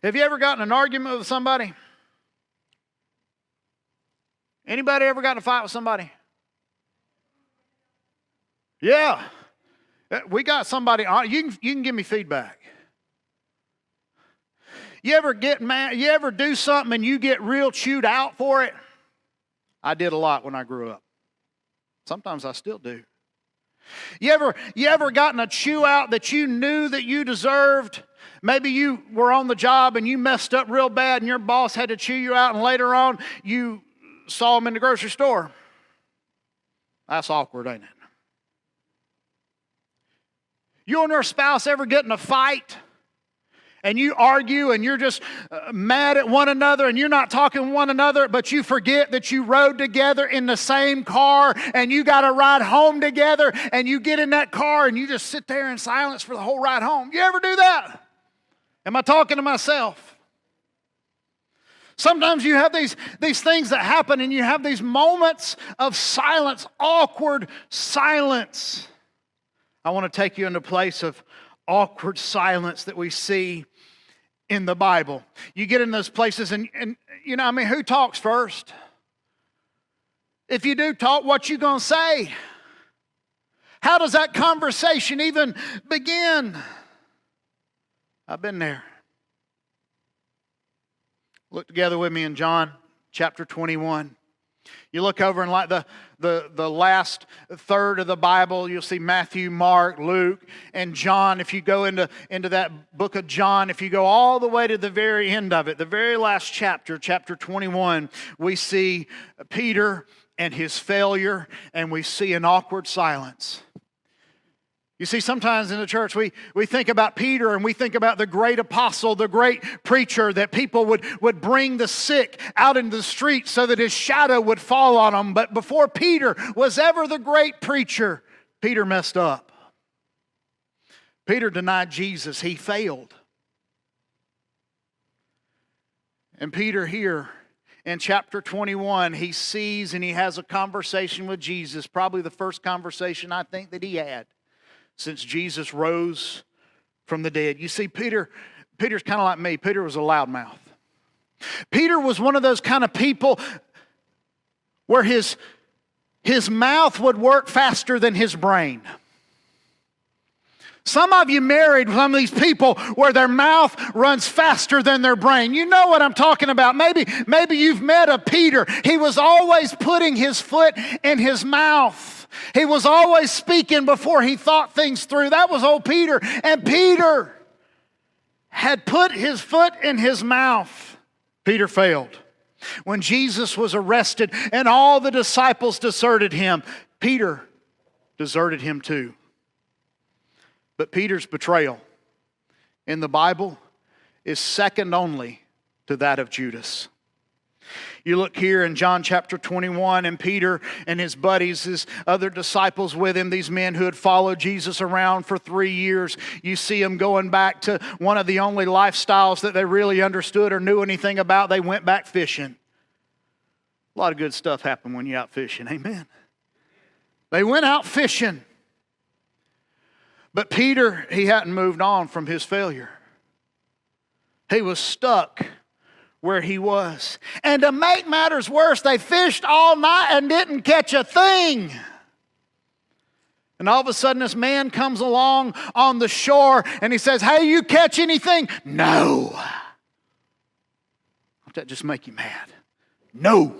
Have you ever gotten in an argument with somebody? Anybody ever got in a fight with somebody? Yeah. We got somebody on. You can give me feedback. You ever get mad? You ever do something and you get real chewed out for it? I did a lot when I grew up. Sometimes I still do. You ever gotten a chew out that you knew that you deserved? Maybe you were on the job and you messed up real bad and your boss had to chew you out, and later on you saw him in the grocery store. That's awkward, ain't it? You and your spouse ever get in a fight and you argue and you're just mad at one another and you're not talking to one another, but you forget that you rode together in the same car and you got to ride home together, and you get in that car and you just sit there in silence for the whole ride home? You ever do that? Am I talking to myself? Sometimes you have these things that happen and you have these moments of silence, awkward silence. I want to take you into a place of awkward silence that we see in the Bible. You get in those places and you know, who talks first? If you do talk, what you going to say? How does that conversation even begin? I've been there. Look together with me in John chapter 21. You look over in like the last third of the Bible, you'll see Matthew, Mark, Luke, and John. If you go into that book of John, if you go all the way to the very end of it, the very last chapter, chapter 21, we see Peter and his failure, and we see an awkward silence. You see, sometimes in the church we think about Peter and we think about the great apostle, the great preacher, that people would bring the sick out into the street so that his shadow would fall on them. But before Peter was ever the great preacher, Peter messed up. Peter denied Jesus. He failed. And Peter here in chapter 21, he sees and he has a conversation with Jesus, probably the first conversation I think that he had since Jesus rose from the dead. You see, Peter's kind of like me. Peter was a loudmouth. Peter was one of those kind of people where his mouth would work faster than his brain. Some of you married some of these people where their mouth runs faster than their brain. You know what I'm talking about. Maybe you've met a Peter. He was always putting his foot in his mouth. He was always speaking before he thought things through. That was old Peter. And Peter had put his foot in his mouth. Peter failed. When Jesus was arrested and all the disciples deserted him, Peter deserted him too. But Peter's betrayal in the Bible is second only to that of Judas. You look here in John chapter 21, and Peter and his buddies, his other disciples with him, these men who had followed Jesus around for 3 years, you see them going back to one of the only lifestyles that they really understood or knew anything about. They went back fishing. A lot of good stuff happened when you're out fishing, amen. They went out fishing. But Peter, he hadn't moved on from his failure. He was stuck where he was. And to make matters worse, they fished all night and didn't catch a thing. And all of a sudden this man comes along on the shore and he says, "Hey, you catch anything?" "No." Don't that just make you mad? "No."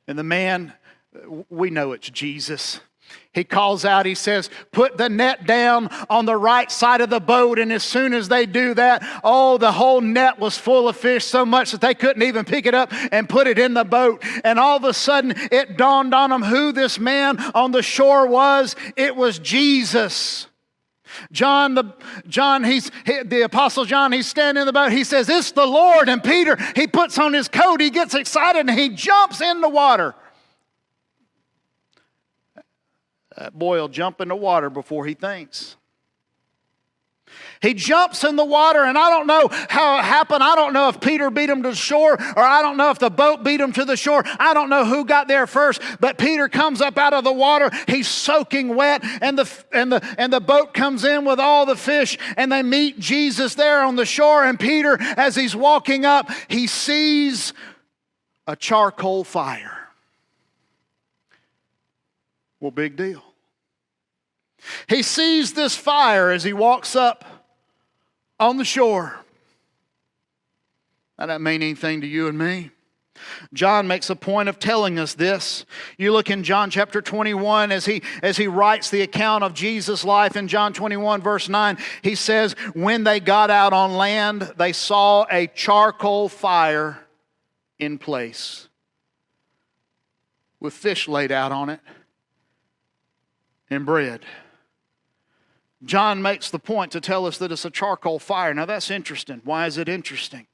And the man, we know it's Jesus. He calls out, he says, "Put the net down on the right side of the boat." And as soon as they do that, the whole net was full of fish, so much that they couldn't even pick it up and put it in the boat. And all of a sudden, it dawned on them who this man on the shore was. It was Jesus. The Apostle John, he's standing in the boat. He says, "It's the Lord." And Peter, he puts on his coat, he gets excited, and he jumps in the water. That boy will jump in the water before he thinks. He jumps in the water, and I don't know how it happened. I don't know if Peter beat him to the shore, or I don't know if the boat beat him to the shore. I don't know who got there first, but Peter comes up out of the water. He's soaking wet, and the boat comes in with all the fish, and they meet Jesus there on the shore. And Peter, as he's walking up, he sees a charcoal fire. Well, big deal. He sees this fire as he walks up on the shore. That doesn't mean anything to you and me. John makes a point of telling us this. You look in John chapter 21 as he writes the account of Jesus' life in John 21 verse 9. He says, when they got out on land, they saw a charcoal fire in place with fish laid out on it and bread. John makes the point to tell us that it's a charcoal fire. Now that's interesting. Why is it interesting?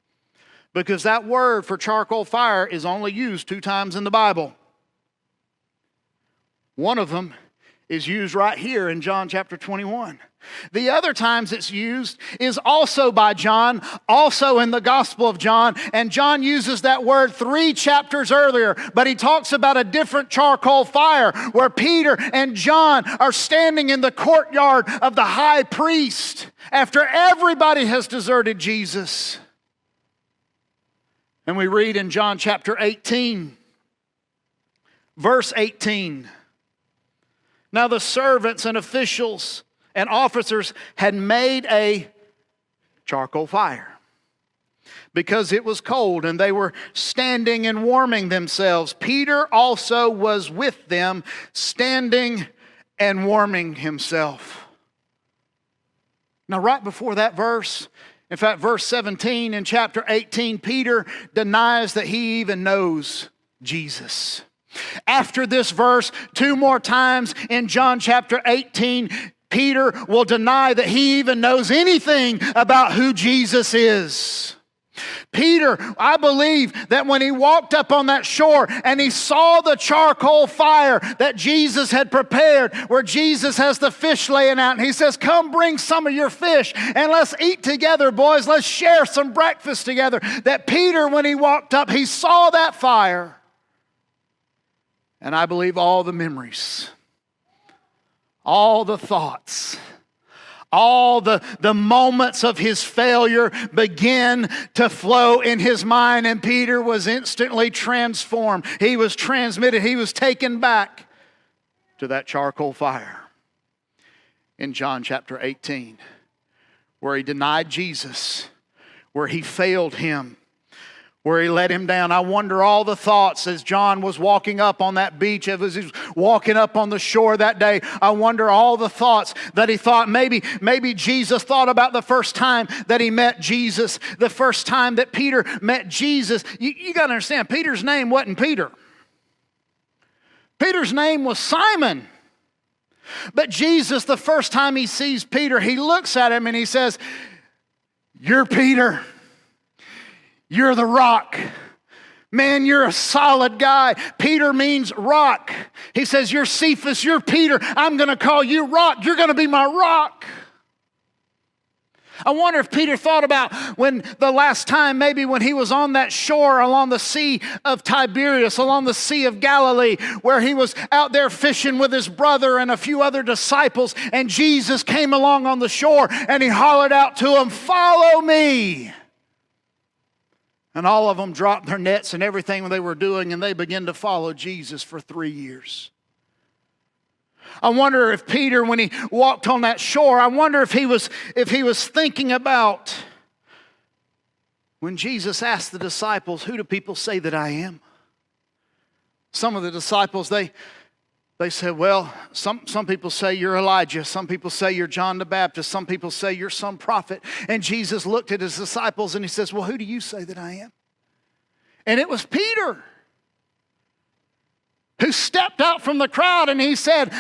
Because that word for charcoal fire is only used 2 times in the Bible. One of them is used right here in John chapter 21. The other times it's used is also by John, also in the Gospel of John, and John uses that word 3 chapters earlier, but he talks about a different charcoal fire where Peter and John are standing in the courtyard of the high priest after everybody has deserted Jesus. And we read in John chapter 18, verse 18, now the servants and officials and officers had made a charcoal fire because it was cold, and they were standing and warming themselves. Peter also was with them, standing and warming himself. Now, right before that verse, in fact, verse 17 in chapter 18, Peter denies that he even knows Jesus. After this verse, 2 more times in John chapter 18, Peter will deny that he even knows anything about who Jesus is. Peter, I believe that when he walked up on that shore and he saw the charcoal fire that Jesus had prepared, where Jesus has the fish laying out, and he says, come bring some of your fish and let's eat together, boys. Let's share some breakfast together. That Peter, when he walked up, he saw that fire. And I believe all the memories, all the thoughts, all the moments of his failure begin to flow in his mind, and Peter was instantly transformed. He was transmitted. He was taken back to that charcoal fire in John chapter 18, where he denied Jesus, where he failed him, where he let him down. I wonder all the thoughts as John was walking up on that beach, as he was walking up on the shore that day. I wonder all the thoughts that he thought. Maybe Jesus thought about the first time that he met Jesus, the first time that Peter met Jesus. You got to understand, Peter's name wasn't Peter. Peter's name was Simon. But Jesus, the first time he sees Peter, he looks at him and he says, "You're Peter. You're the rock. Man, you're a solid guy." Peter means rock. He says, "You're Cephas, you're Peter. I'm going to call you rock. You're going to be my rock." I wonder if Peter thought about when the last time, maybe when he was on that shore along the Sea of Tiberias, along the Sea of Galilee, where he was out there fishing with his brother and a few other disciples, and Jesus came along on the shore and he hollered out to them, "Follow me." And all of them dropped their nets and everything they were doing, and they began to follow Jesus for 3 years. I wonder if Peter, when he walked on that shore, I wonder if he was thinking about when Jesus asked the disciples, "Who do people say that I am?" Some of the disciples, they said, "Well, some people say you're Elijah. Some people say you're John the Baptist. Some people say you're some prophet." And Jesus looked at his disciples and he says, "Well, who do you say that I am?" And it was Peter who stepped out from the crowd and he said,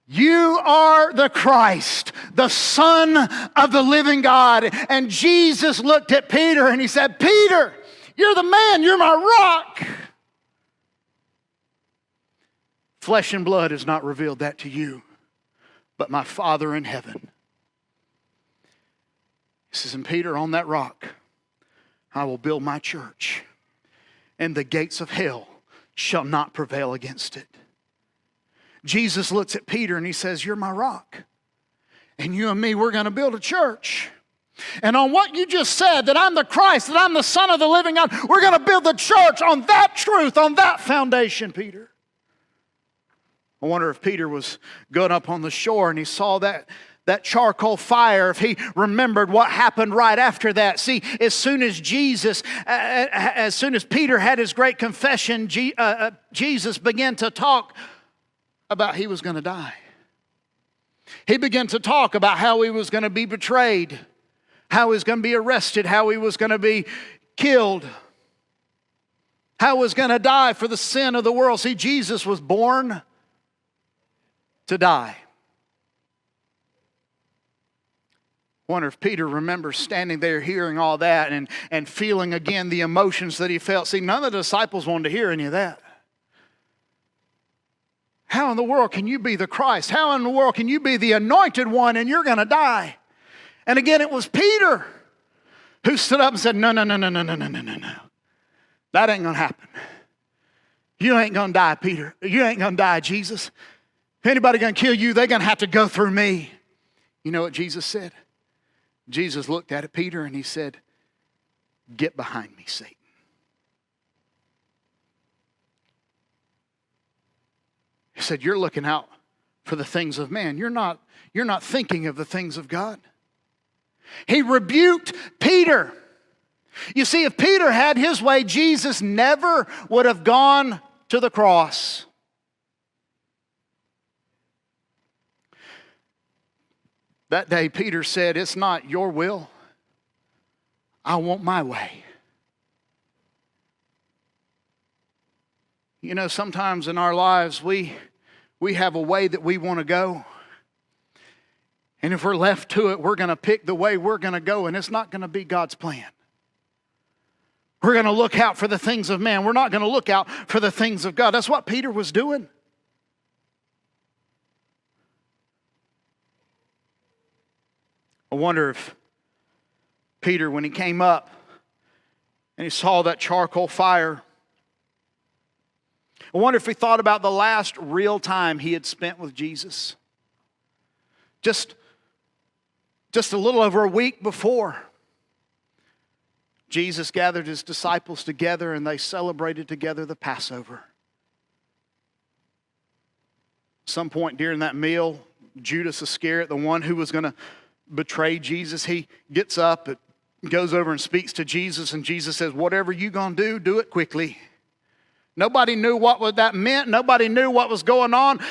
"You are the Christ, the Son of the living God." And Jesus looked at Peter and he said, "Peter, you're the man. You're my rock. Flesh and blood has not revealed that to you, but my Father in heaven." He says, and Peter, on that rock, I will build my church, and the gates of hell shall not prevail against it. Jesus looks at Peter and he says, you're my rock. And you and me, we're going to build a church. And on what you just said, that I'm the Christ, that I'm the Son of the living God, we're going to build the church on that truth, on that foundation, Peter. I wonder if Peter was going up on the shore and he saw that charcoal fire, if he remembered what happened right after that. See, as soon as Peter had his great confession, Jesus began to talk about he was going to die. He began to talk about how he was going to be betrayed, how he was going to be arrested, how he was going to be killed, how he was going to die for the sin of the world. See, Jesus was born to die. I wonder if Peter remembers standing there hearing all that and feeling again the emotions that he felt. See, none of the disciples wanted to hear any of that. How in the world can you be the Christ? How in the world can you be the anointed one and you're going to die? And again, it was Peter who stood up and said, no. That ain't going to happen. You ain't going to die, Peter. You ain't going to die, Jesus. If anybody going to kill you, they're going to have to go through me. You know what Jesus said? Jesus looked at Peter and he said, get behind me, Satan. He said, you're looking out for the things of man. You're not thinking of the things of God. He rebuked Peter. You see, if Peter had his way, Jesus never would have gone to the cross. That day, Peter said, it's not your will. I want my way. You know, sometimes in our lives, we have a way that we want to go. And if we're left to it, we're going to pick the way we're going to go, and it's not going to be God's plan. We're going to look out for the things of man. We're not going to look out for the things of God. That's what Peter was doing. I wonder if Peter, when he came up and he saw that charcoal fire, I wonder if he thought about the last real time he had spent with Jesus. Just a little over a week before, Jesus gathered his disciples together and they celebrated together the Passover. At some point during that meal, Judas Iscariot, the one who was going to betray Jesus, he gets up, goes over and speaks to Jesus, and Jesus says, whatever you're going to do it quickly. Nobody knew what that meant. Nobody knew what was going on.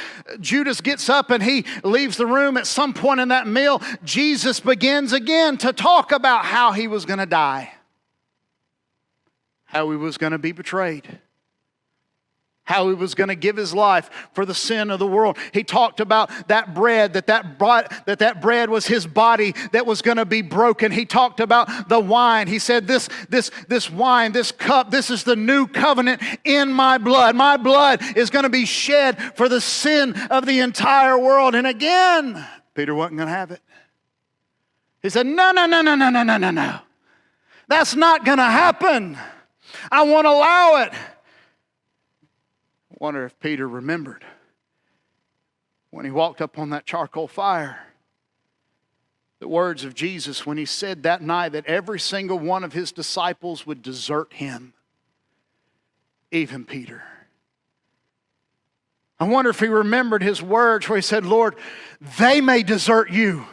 Judas gets up and he leaves the room. At some point in that meal, Jesus begins again to talk about how he was going to die, how he was going to be betrayed, how he was going to give his life for the sin of the world. He talked about that bread, that bread was his body that was going to be broken. He talked about the wine. He said, this wine, this cup, this is the new covenant in my blood. My blood is going to be shed for the sin of the entire world. And again, Peter wasn't going to have it. He said, no. That's not going to happen. I won't allow it. I wonder if Peter remembered when he walked up on that charcoal fire, the words of Jesus when he said that night that every single one of his disciples would desert him, even Peter. I wonder if he remembered his words where he said, Lord, they may desert you,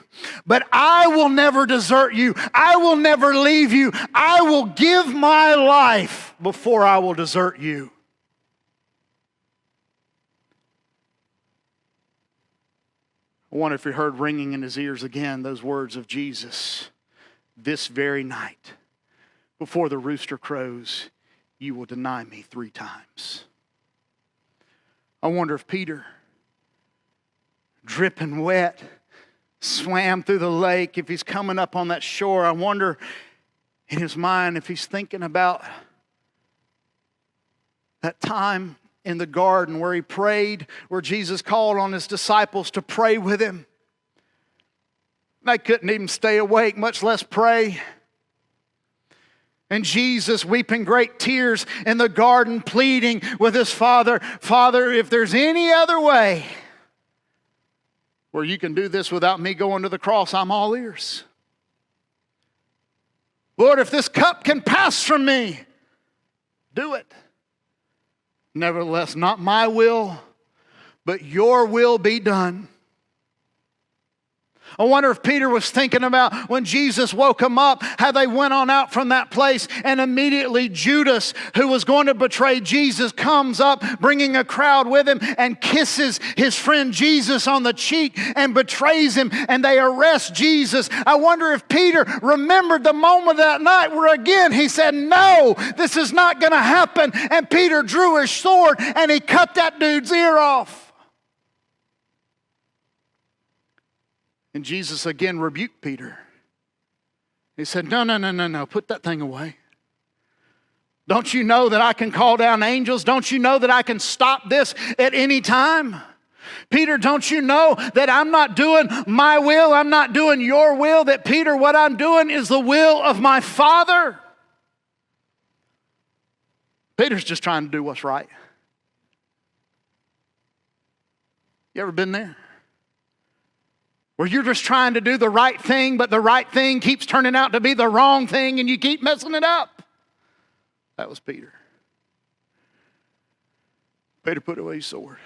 but I will never desert you. I will never leave you. I will give my life before I will desert you. I wonder if he heard ringing in his ears again those words of Jesus. This very night, before the rooster crows, you will deny me 3 times. I wonder if Peter, dripping wet, swam through the lake. If he's coming up on that shore, I wonder in his mind if he's thinking about that time in the garden where he prayed, where Jesus called on his disciples to pray with him. They couldn't even stay awake, much less pray. And Jesus, weeping great tears in the garden, pleading with his Father, Father, if there's any other way where you can do this without me going to the cross, I'm all ears. Lord, if this cup can pass from me, do it. Nevertheless, not my will, but your will be done. I wonder if Peter was thinking about when Jesus woke him up, how they went on out from that place, and immediately Judas, who was going to betray Jesus, comes up bringing a crowd with him and kisses his friend Jesus on the cheek and betrays him, and they arrest Jesus. I wonder if Peter remembered the moment that night where again he said, no, this is not going to happen. And Peter drew his sword and he cut that dude's ear off. And Jesus again rebuked Peter. He said, no, put that thing away. Don't you know that I can call down angels? Don't you know that I can stop this at any time? Peter, don't you know that I'm not doing my will? I'm not doing your will. That Peter, what I'm doing is the will of my Father. Peter's just trying to do what's right. You ever been there? Where you're just trying to do the right thing, but the right thing keeps turning out to be the wrong thing and you keep messing it up. That was Peter. Peter put away his sword.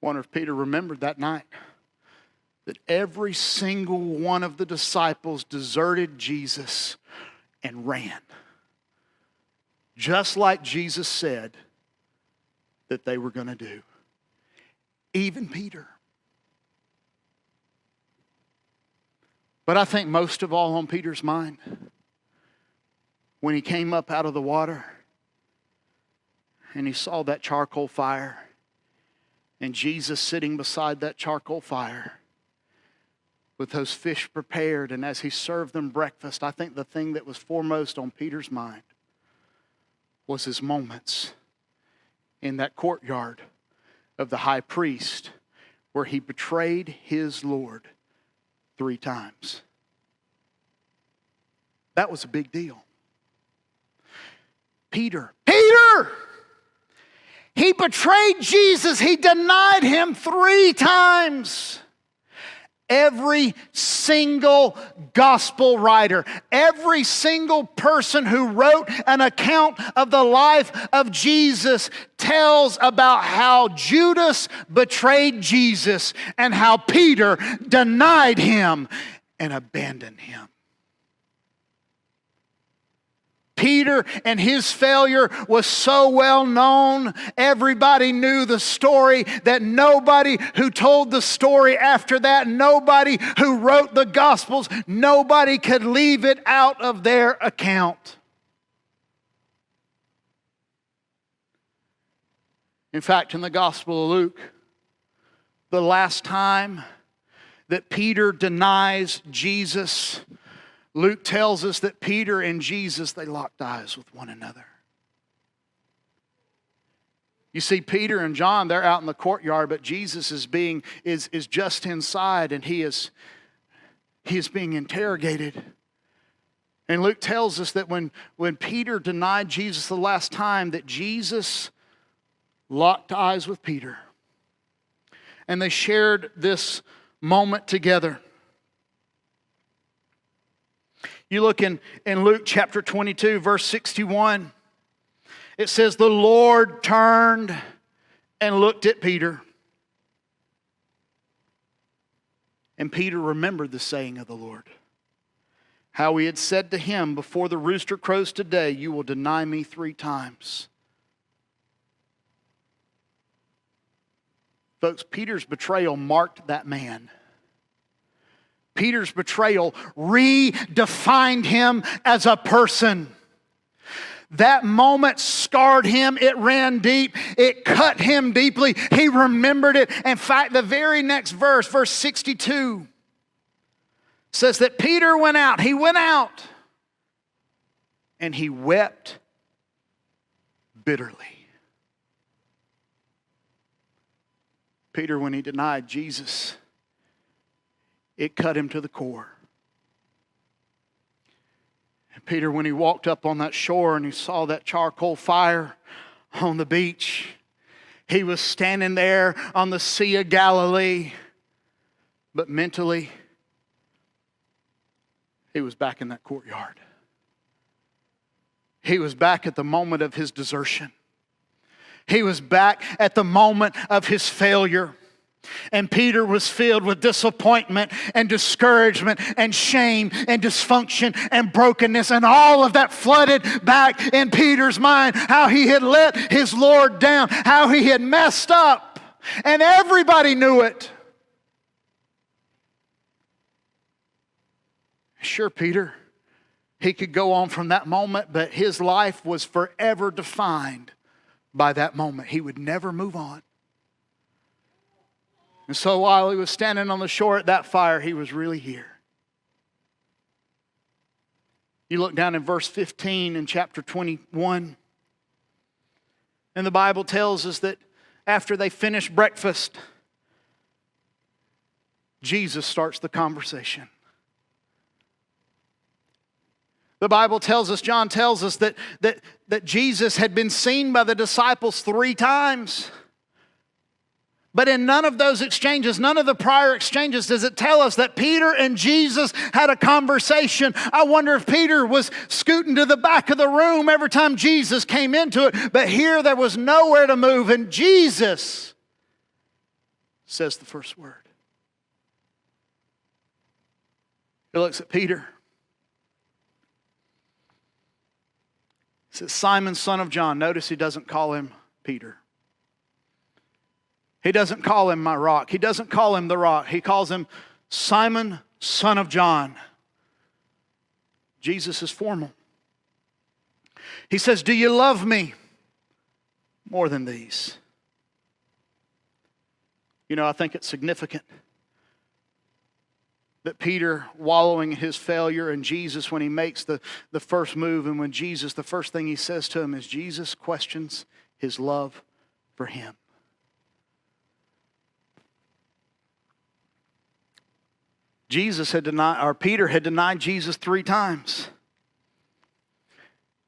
Wonder if Peter remembered that night that every single one of the disciples deserted Jesus and ran. Just like Jesus said that they were going to do. Even Peter. But I think most of all on Peter's mind, when he came up out of the water and he saw that charcoal fire and Jesus sitting beside that charcoal fire with those fish prepared, and as he served them breakfast, I think the thing that was foremost on Peter's mind was his moments in that courtyard of the high priest where he betrayed his Lord 3 times. That was a big deal. Peter, he betrayed Jesus. He denied him 3 times. Every single gospel writer, every single person who wrote an account of the life of Jesus tells about how Judas betrayed Jesus and how Peter denied him and abandoned him. Peter and his failure was so well known, everybody knew the story, that nobody who told the story after that, nobody who wrote the Gospels, nobody could leave it out of their account. In fact, in the Gospel of Luke, the last time that Peter denies Jesus, Luke tells us that Peter and Jesus, they locked eyes with one another. You see, Peter and John, they're out in the courtyard, but Jesus is just inside, and he is being interrogated. And Luke tells us that when Peter denied Jesus the last time, that Jesus locked eyes with Peter. And they shared this moment together. You look in Luke chapter 22, verse 61. It says, the Lord turned and looked at Peter. And Peter remembered the saying of the Lord, how he had said to him, before the rooster crows today, you will deny me 3 times. Folks, Peter's betrayal marked that man. Peter's betrayal redefined him as a person. That moment scarred him. It ran deep. It cut him deeply. He remembered it. In fact, the very next verse, verse 62, says that Peter went out. He went out and he wept bitterly. Peter, when he denied Jesus, it cut him to the core. And Peter, when he walked up on that shore and he saw that charcoal fire on the beach, he was standing there on the Sea of Galilee, but mentally, he was back in that courtyard. He was back at the moment of his desertion. He was back at the moment of his failure. And Peter was filled with disappointment and discouragement and shame and dysfunction and brokenness. And all of that flooded back in Peter's mind. How he had let his Lord down. How he had messed up. And everybody knew it. Sure, Peter, he could go on from that moment, but his life was forever defined by that moment. He would never move on. And so while he was standing on the shore at that fire, he was really here. You look down in verse 15 in chapter 21. And the Bible tells us that after they finish breakfast, Jesus starts the conversation. The Bible tells us, John tells us that Jesus had been seen by the disciples 3 times. But in none of those exchanges, none of the prior exchanges, does it tell us that Peter and Jesus had a conversation. I wonder if Peter was scooting to the back of the room every time Jesus came into it. But here there was nowhere to move, and Jesus says the first word. He looks at Peter. He says, Simon, son of John. Notice he doesn't call him Peter. He doesn't call him my rock. He doesn't call him the rock. He calls him Simon, son of John. Jesus is formal. He says, do you love me more than these? You know, I think it's significant that Peter, wallowing in his failure, and Jesus, when he makes the first move, and when Jesus, the first thing he says to him is, Jesus questions his love for him. Peter had denied Jesus 3 times.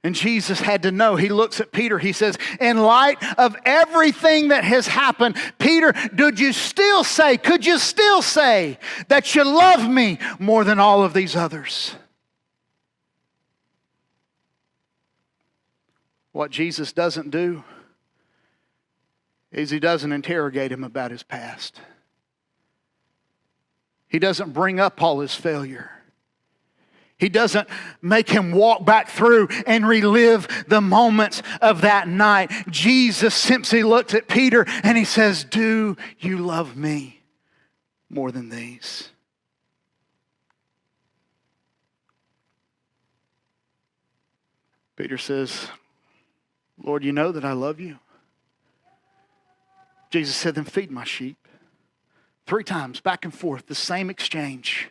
And Jesus had to know. He looks at Peter. He says, in light of everything that has happened, Peter, could you still say that you love me more than all of these others? What Jesus doesn't do is he doesn't interrogate him about his past. He doesn't bring up all his failure. He doesn't make him walk back through and relive the moments of that night. Jesus simply looks at Peter and he says, do you love me more than these? Peter says, Lord, you know that I love you. Jesus said, then feed my sheep. 3 times, back and forth, the same exchange.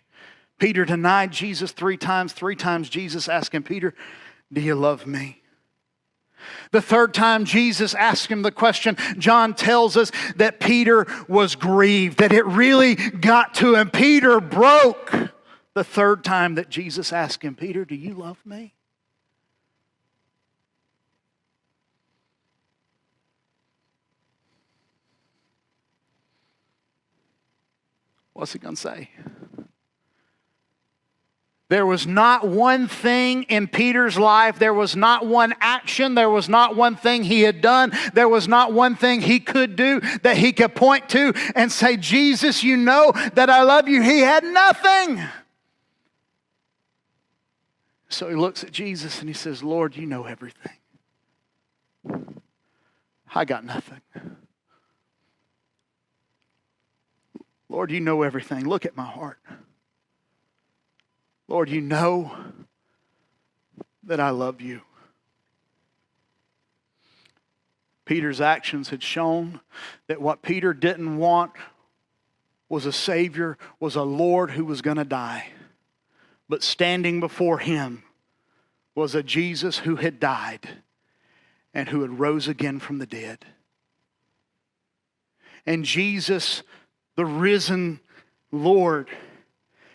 Peter denied Jesus 3 times. 3 times Jesus asked him, Peter, do you love me? The 3rd time Jesus asked him the question, John tells us that Peter was grieved, that it really got to him. Peter broke the 3rd time that Jesus asked him, Peter, do you love me? What's he going to say? There was not one thing in Peter's life. There was not one action. There was not one thing he had done. There was not one thing he could do that he could point to and say, Jesus, you know that I love you. He had nothing. So he looks at Jesus and he says, Lord, you know everything. I got nothing. Lord, you know everything. Look at my heart. Lord, you know that I love you. Peter's actions had shown that what Peter didn't want was a Savior, was a Lord who was going to die. But standing before him was a Jesus who had died and who had rose again from the dead. And Jesus, the risen Lord,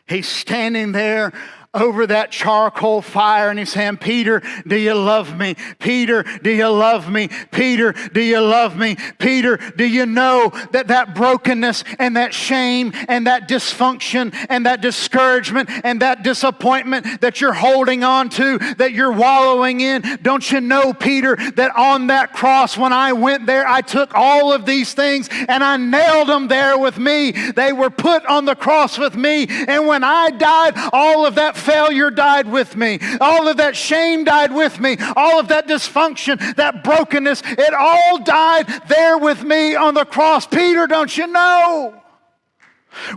He's standing there over that charcoal fire and He's saying, Peter, do you love me? Peter, do you love me? Peter, do you love me? Peter, do you know that that brokenness and that shame and that dysfunction and that discouragement and that disappointment that you're holding on to, that you're wallowing in, don't you know, Peter, that on that cross when I went there, I took all of these things and I nailed them there with me. They were put on the cross with me. And when I died, all of that failure died with me. All of that shame died with me. All of that dysfunction, that brokenness, it all died there with me on the cross. Peter, don't you know?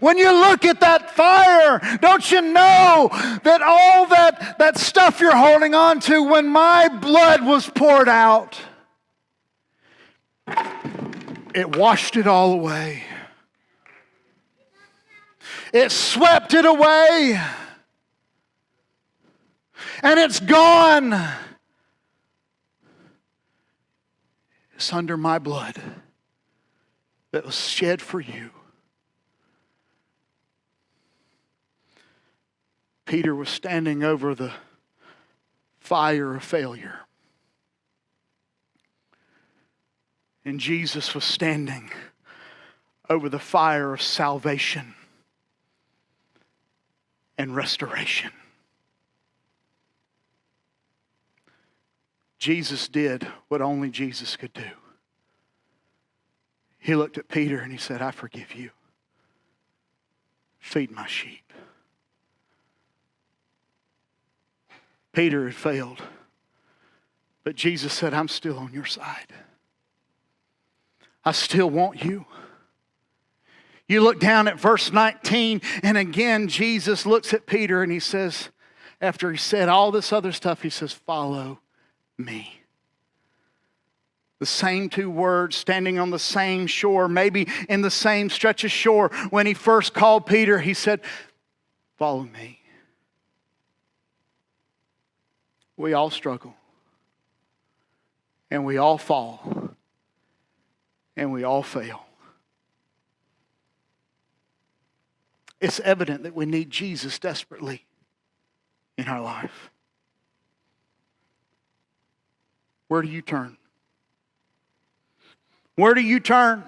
When you look at that fire, don't you know that all that stuff you're holding on to, when my blood was poured out, it washed it all away. It swept it away. And it's gone. It's under my blood that was shed for you. Peter was standing over the fire of failure. And Jesus was standing over the fire of salvation and restoration. Jesus did what only Jesus could do. He looked at Peter and He said, I forgive you. Feed my sheep. Peter had failed, but Jesus said, I'm still on your side. I still want you. You look down at verse 19, and again Jesus looks at Peter and He says, after He said all this other stuff, He says, follow me. The same two words, standing on the same shore, maybe in the same stretch of shore. When He first called Peter, He said, follow me. We all struggle. And we all fall. And we all fail. It's evident that we need Jesus desperately in our life. Where do you turn? Where do you turn?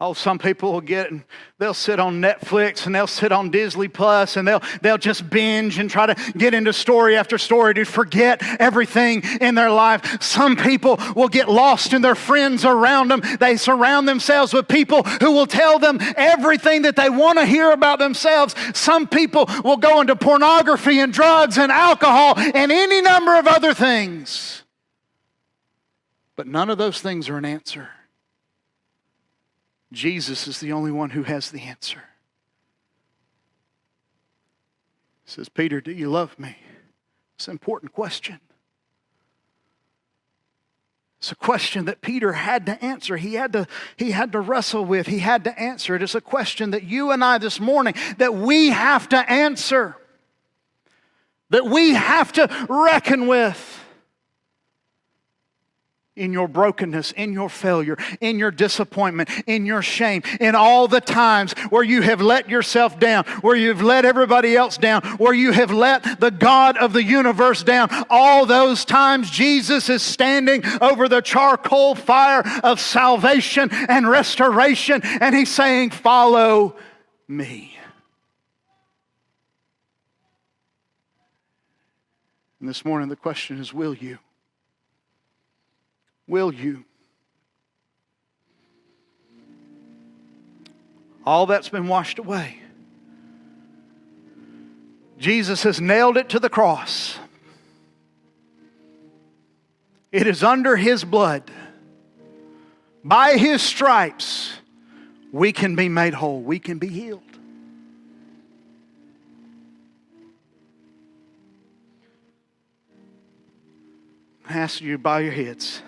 Oh, some people will get and they'll sit on Netflix and they'll sit on Disney Plus and they'll just binge and try to get into story after story to forget everything in their life. Some people will get lost in their friends around them. They surround themselves with people who will tell them everything that they want to hear about themselves. Some people will go into pornography and drugs and alcohol and any number of other things. But none of those things are an answer. Jesus is the only one who has the answer. He says, Peter, do you love me? It's an important question. It's a question that Peter had to answer. He had to wrestle with. He had to answer it. It's a question that you and I this morning, that we have to answer. That we have to reckon with. In your brokenness, in your failure, in your disappointment, in your shame, in all the times where you have let yourself down, where you've let everybody else down, where you have let the God of the universe down. All those times Jesus is standing over the charcoal fire of salvation and restoration, and He's saying, follow me. And this morning the question is, will you? Will you? All that's been washed away. Jesus has nailed it to the cross. It is under His blood. By His stripes, we can be made whole. We can be healed. I ask you to bow your heads.